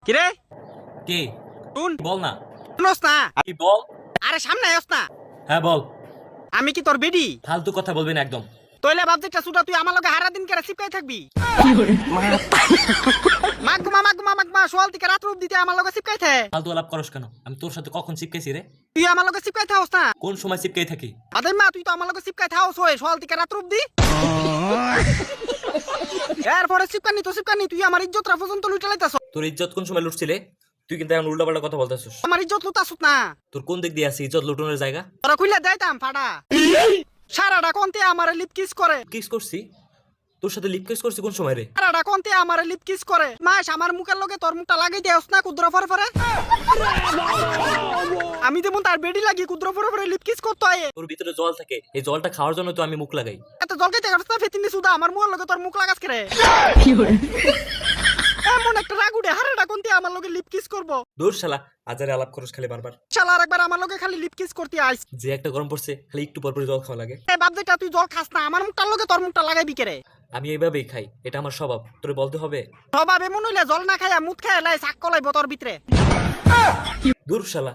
কিরে কে শুন বল না। শুনস না? কি বল? আরে সামনে আয়স না। হ্যাঁ বল। আমি কি তোর বেডি? ফালতু কথা বলবি না একদম। তইলে বাপজিটা সুটা তুই আমার লগে হারা দিন করে চিপকাই থাকবি। মাগমা সোয়াল থেকে রাত রূপ দিতে আমার লগে চিপকাই থাকে। ফালতু আলাপ করস কেন? আমি তোর সাথে কখন চিপকাইছি রে? তুই আমার লগে চিপকাই থাকস না? কোন সময় চিপকাই থাকি? আদে মা তুই তো আমার লগে চিপকাই থাকস হই সোয়াল থেকে রাত রূপ দি। এরপরে চিপকানি তুই আমার ইজ্জতরা পর্যন্ত লুটে লাইতাছ। তোর ইজ্জত কোন সময় লুটছিলে? তুই কিন্তু এখন উল্টাপাল্টা কথা বলতেছিস। আমার ইজ্জত লুটাছুত না। তোর কোন দিক দিয়ে আছে ইজ্জত লুটনের জায়গা? তোরা কইলা যাইতাম ফাড়া। সারাটা কোনতে আমারে লিপ কিস করে। কিস করছি? তোর সাথে লিপ কিস করছি কোন সময় রে? সারাটা কোনতে আমারে লিপ কিস করে। মাস আমার মুখের লগে তোর মুখটা লাগাই দেওস না কুদ্র ফরে। আমি যেমন তার বেডি লাগি কুদ্র ফরে লিপ কিস করতে হয়। তোর ভিতরে জল থাকে, এই জলটা খাওয়ার জন্য তো আমি মুখ লাগাই। এত জল খাইতে পারছ না ফেতিনি সুদা আমার মুখের লগে তোর মুখ লাগাস করে। এমন একটা রাগুডে হারাটা কোনতে আমার লগে লিপ কিস করব। দূর শালা, আজারে আলাপ করস খালি বারবার। শালা আরেকবার আমার লগে খালি লিপ কিস করতে আইস। যে একটা গরম পড়ছে খালি একটু পর পর জল খাওয়া লাগে। এ বাপ যেটা তুই জল খাস না আমার মুখটার লগে তোর মুখটা লাগাইবি কেরে। আমি এইভাবেই খাই, এটা আমার স্বভাব, তোরে বলতে হবে? স্বভাব এমন হইলে জল না খাইয়া মুখ খাইয়া লাই শাক কলাইব তোর ভিতরে। দূর শালা।